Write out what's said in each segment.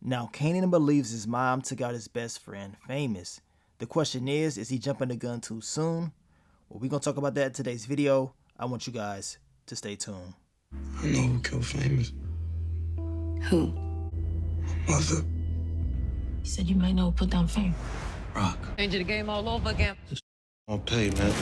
Now, Kanan believes his mom took out his best friend, Famous. The question is he jumping the gun too soon? Well, we're going to talk about that in today's video. I want you guys to stay tuned. I know who killed Famous. Who? My mother. You said you might know who put down Fame. Rock. Change the game all over again. I'll pay, man.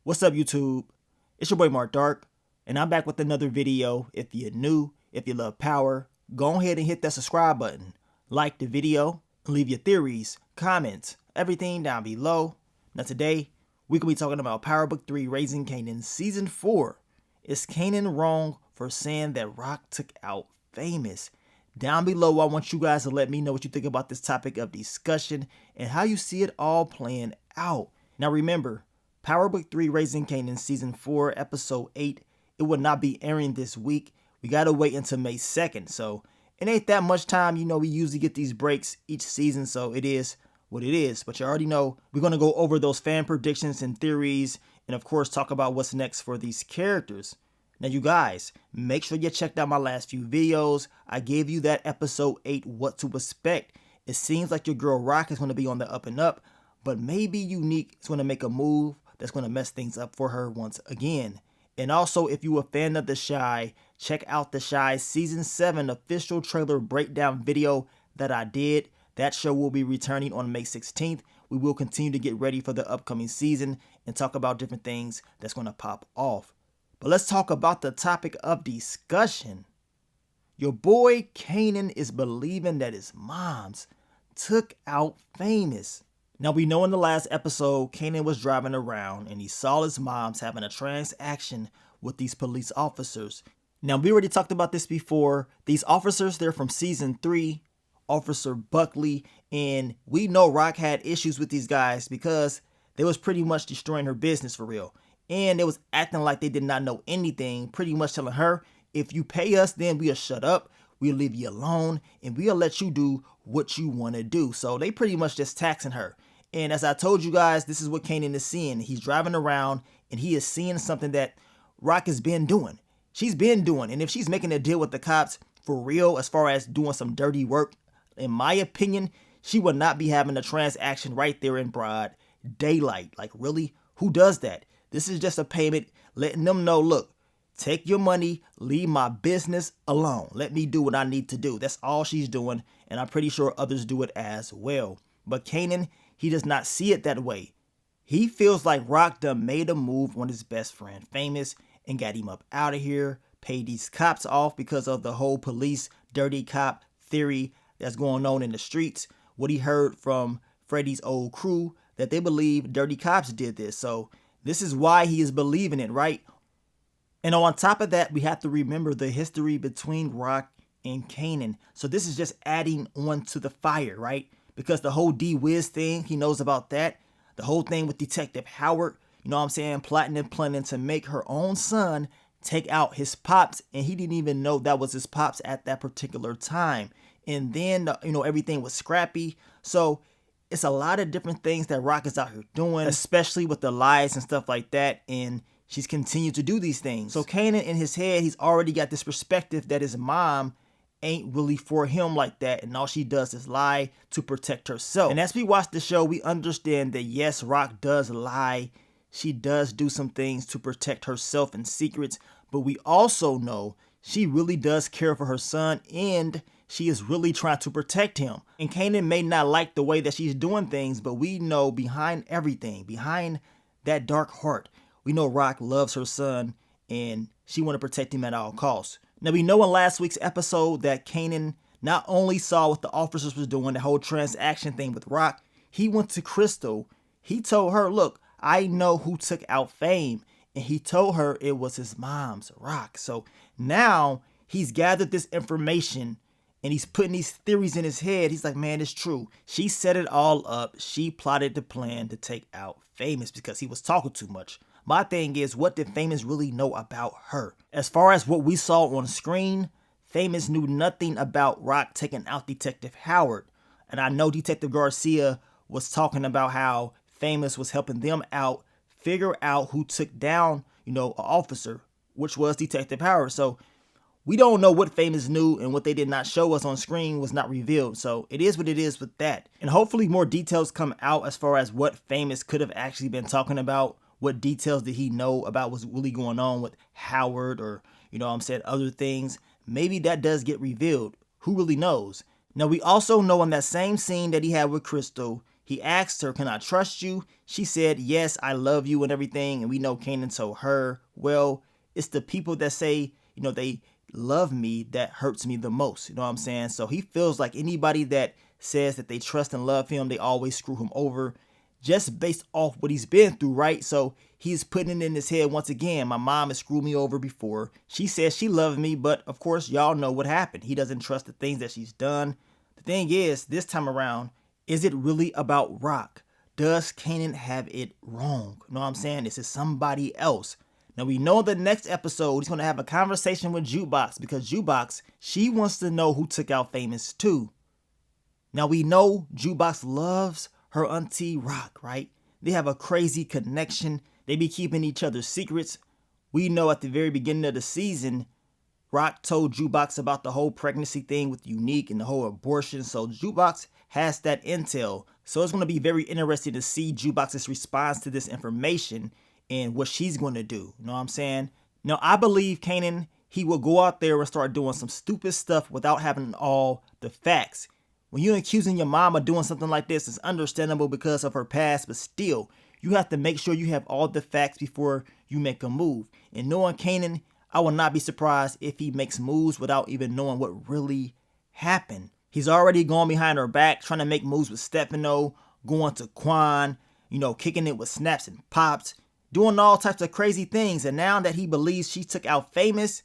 What's up, YouTube? It's your boy Mark Dark, and I'm back with another video. If you're new, if you love power, go ahead and hit that subscribe button, like the video, and leave your theories, comments, everything down below. Now today, we're going to be talking about Power Book 3 Raising Kanan Season 4. Is Kanan wrong for saying that Rock took out Famous? Down below, I want you guys to let me know what you think about this topic of discussion and how you see it all playing out. Now remember, Power Book 3 Raising Kanan Season 4 Episode 8, it will not be airing this week. We gotta wait until May 2nd, so it ain't that much time. You know, we usually get these breaks each season, so it is what it is. But you already know we're gonna go over those fan predictions and theories, and of course talk about what's next for these characters. Now you guys, make sure you checked out my last few videos. I gave you that Episode 8 what to expect. It seems like your girl Rock is gonna be on the up and up, but maybe Unique is gonna make a move that's going to mess things up for her once again. And also, if you a fan of The Chi, check out The Chi Season 7 official trailer breakdown video that I did. That show will be returning on May 16th. We will continue to get ready for the upcoming season and talk about different things that's going to pop off. But let's talk about the topic of discussion. Your boy Kanan is believing that his moms took out Famous. Now, we know in the last episode, Kanan was driving around and he saw his moms having a transaction with these police officers. Now, we already talked about this before. These officers, they're from Season 3, Officer Buckley, and we know Rock had issues with these guys because they was pretty much destroying her business for real. And they was acting like they did not know anything, pretty much telling her, if you pay us, then we'll shut up, we'll leave you alone, and we'll let you do what you want to do. So they pretty much just taxing her. And as I told you guys, this is what Kanan is seeing. He's driving around and he is seeing something that Rock has been doing. She's been doing. And if she's making a deal with the cops for real, as far as doing some dirty work, in my opinion, she would not be having a transaction right there in broad daylight. Like, really? Who does that? This is just a payment letting them know, look, take your money, leave my business alone. Let me do what I need to do. That's all she's doing. And I'm pretty sure others do it as well. But Kanan, he does not see it that way. He feels like Rock done made a move on his best friend Famous and got him up out of here, paid these cops off because of the whole police dirty cop theory that's going on in the streets. What he heard from Freddie's old crew, that they believe dirty cops did this. So this is why he is believing it, right? And on top of that, we have to remember the history between Rock and Kanan. So this is just adding on to the fire, right? Because the whole D-Wiz thing, he knows about that. The whole thing with Detective Howard, you know what I'm saying, plotting and planning to make her own son take out his pops. And he didn't even know that was his pops at that particular time. And then, you know, everything was scrappy. So it's a lot of different things that Rock is out here doing, especially with the lies and stuff like that. And she's continued to do these things. So Kanan, in his head, he's already got this perspective that his mom ain't really for him like that, and all she does is lie to protect herself. And as we watch the show, we understand that yes, Rock does lie. She does do some things to protect herself and secrets, but we also know she really does care for her son and she is really trying to protect him. And Kanan may not like the way that she's doing things, but we know behind everything, behind that dark heart, we know Rock loves her son and she want to protect him at all costs. Now, we know in last week's episode that Kanan not only saw what the officers was doing, the whole transaction thing with Rock, he went to Crystal. He told her, look, I know who took out Fame. And he told her it was his mom's, Rock. So now he's gathered this information and he's putting these theories in his head. He's like, man, it's true. She set it all up. She plotted the plan to take out Famous because he was talking too much. My thing is, what did Famous really know about her? As far as what we saw on screen, Famous knew nothing about Rock taking out Detective Howard. And I know Detective Garcia was talking about how Famous was helping them out, figure out who took down, an officer, which was Detective Howard. So we don't know what Famous knew, and what they did not show us on screen was not revealed. So it is what it is with that. And hopefully more details come out as far as what Famous could have actually been talking about. What details did he know about what's really going on with Howard, or, other things. Maybe that does get revealed. Who really knows? Now, we also know in that same scene that he had with Crystal, he asked her, "Can I trust you?" She said, "Yes, I love you," and everything. And we know Kanan told her, well, it's the people that say, they love me that hurts me the most. You know what I'm saying? So he feels like anybody that says that they trust and love him, they always screw him over, just based off what he's been through, right? So he's putting it in his head once again. My mom has screwed me over before. She says she loved me, but of course, y'all know what happened. He doesn't trust the things that she's done. The thing is, this time around, is it really about Rock? Does Kanan have it wrong? You know what I'm saying? Is it somebody else? Now, we know the next episode, he's going to have a conversation with Jukebox, because Jukebox, she wants to know who took out Famous too. Now, we know Jukebox loves her auntie Rock, right? They have a crazy connection. They be keeping each other's secrets. We know at the very beginning of the season, Rock told Jukebox about the whole pregnancy thing with Unique and the whole abortion. So Jukebox has that intel. So it's going to be very interesting to see Jukebox's response to this information and what she's going to do. You know what I'm saying? Now, I believe Kanan, he will go out there and start doing some stupid stuff without having all the facts. When you're accusing your mom of doing something like this, it's understandable because of her past, but still, you have to make sure you have all the facts before you make a move. And knowing Kanan, I will not be surprised if he makes moves without even knowing what really happened. He's already gone behind her back, trying to make moves with Stefano, going to Quan, kicking it with snaps and pops, doing all types of crazy things. And now that he believes she took out Famous,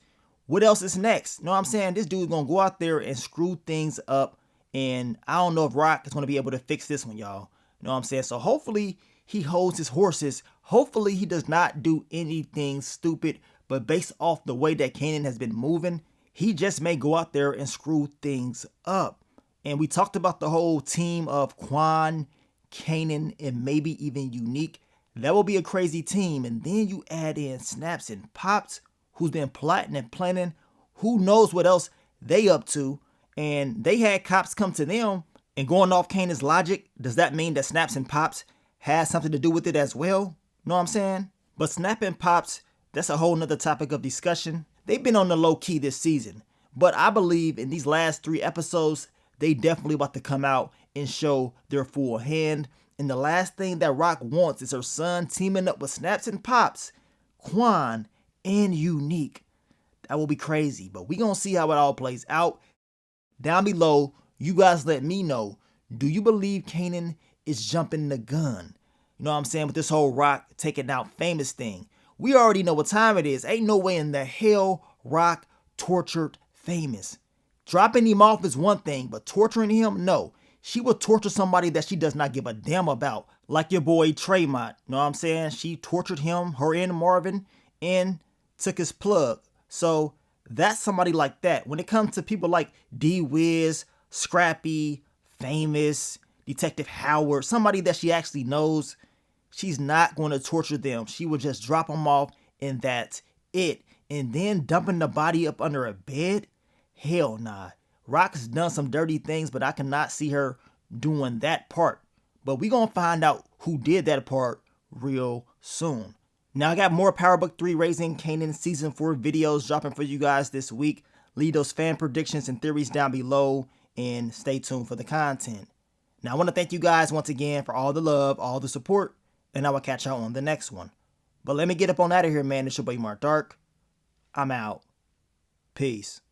what else is next? You know what I'm saying? This dude's going to go out there and screw things up. And I don't know if Rock is going to be able to fix this one, y'all. You know what I'm saying? So hopefully he holds his horses. Hopefully he does not do anything stupid. But based off the way that Kanan has been moving, he just may go out there and screw things up. And we talked about the whole team of Quan, Kanan, and maybe even Unique. That will be a crazy team. And then you add in Snaps and Pops, who's been plotting and planning. Who knows what else they up to. And they had cops come to them. And going off Kanan's logic, does that mean that Snaps and Pops has something to do with it as well? Know what I'm saying? But Snap and Pops, that's a whole nother topic of discussion. They've been on the low key this season. But I believe in these last 3 episodes, they definitely about to come out and show their full hand. And the last thing that Rock wants is her son teaming up with Snaps and Pops, Quan, and Unique. That will be crazy. But we gonna see how it all plays out. Down below, you guys let me know, do you believe Kanan is jumping the gun? You know what I'm saying? With this whole Rock taking out Famous thing. We already know what time it is. Ain't no way in the hell Rock tortured Famous. Dropping him off is one thing, but torturing him, no. She will torture somebody that she does not give a damn about. Like your boy Tremont. You know what I'm saying? She tortured him, her and Marvin, and took his plug. So that's somebody like that. When it comes to people like D-Wiz, Scrappy, Famous, Detective Howard, somebody that she actually knows, she's not going to torture them. She will just drop them off and that's it. And then dumping the body up under a bed? Hell nah. Rock has done some dirty things, but I cannot see her doing that part. But we gonna find out who did that part real soon. Now I got more Power Book 3 Raising Kanan Season 4 videos dropping for you guys this week. Leave those fan predictions and theories down below and stay tuned for the content. Now I want to thank you guys once again for all the love, all the support, and I will catch y'all on the next one. But let me get up on out of here, man. It's your boy Mark Dark. I'm out. Peace.